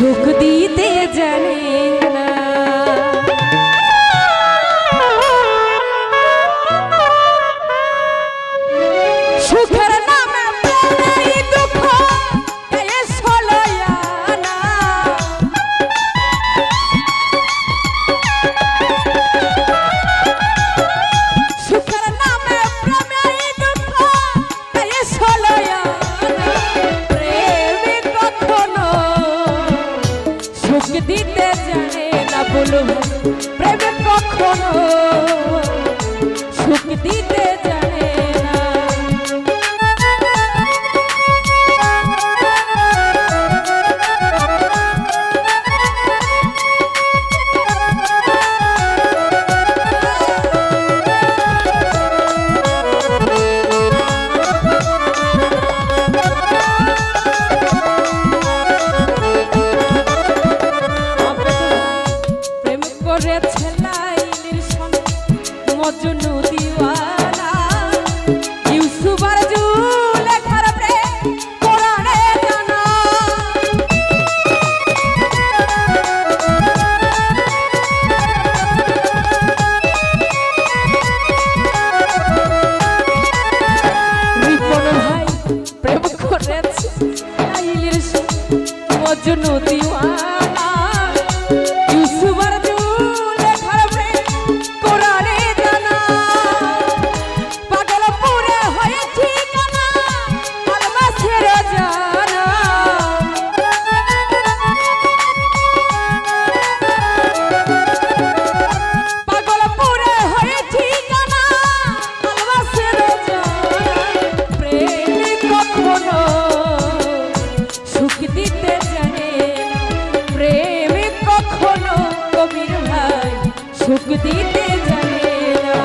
সুখ দিতে জানে না। সুখের নামে প্রেমেই দুঃখ এ সলয়ানা। সুখের নামে প্রেমেই দুঃখ এ সলয়ানা। প্রেমিক কখনো সুখ দিতে জানে না। বলো প্রেমিক কখনো সুখ দিতে জানে না। মজনু দিওয়ানা ইউসুফ আর জুলেখার প্রেম কোরআনে জানা। রিপন ভাই প্রেম করেছে লাইলির মজনু দিওয়ানা ইউসুফ আর জুলেখার প্রেম কোরআনে জানা। পাগলপুরে হয়ে ঠিকানা আলমাসের জানা। পাগলপুরে হয়ে ঠিকানা আলমাসের জানা। প্রেমিক কখনো সুখ দিতে জানে না। প্রেমিক কখনো কবির ভাই সুখ দিতে জানে না।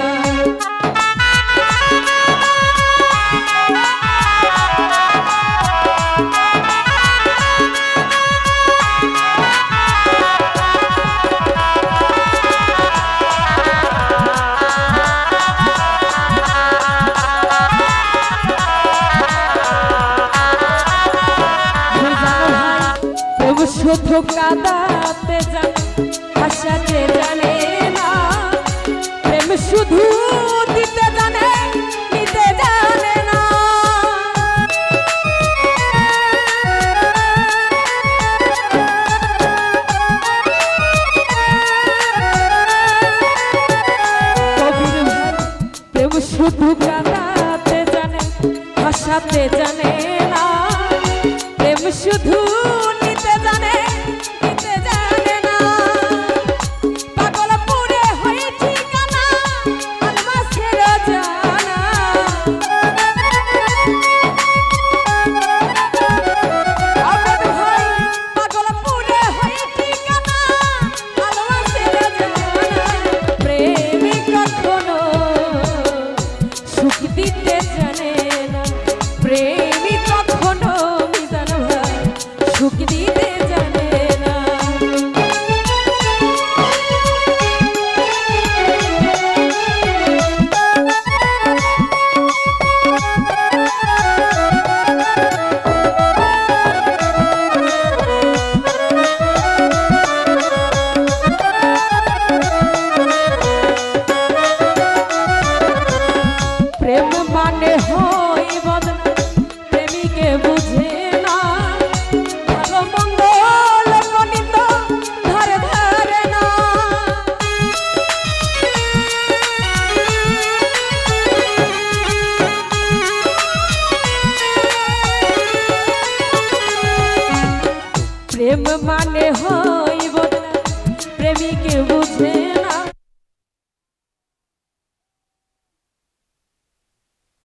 প্রভু শুধু কাঁদাতে জানে হাসাতে জানে না। প্রেম শুধু দিতে জানে নিতে জানে না। কবির ভাই প্রেম শুধু কাঁদাতে জানে হাসাতে জানে না। প্রেম শুধু নিতে জানে নিতে জানে না। পাগলপুরে হয়ে ঠিকানা আলমাসের জানা। আবেদ ভাই পাগলপুরে হয়ে ঠিকানা আলমাসের জানা। প্রেমিক কখনো সুখ দিতে জানে না। প্রেমিক কখনো মিজান ভাই সুখ দিতে জানে না। প্রেম মানে হয় বদনা প্রেমিকে বুঝে না। ভালো মঙ্গল গণিত ধারে ধারে না। প্রেম মানে হয় বদনা প্রেমিকে বুঝে না।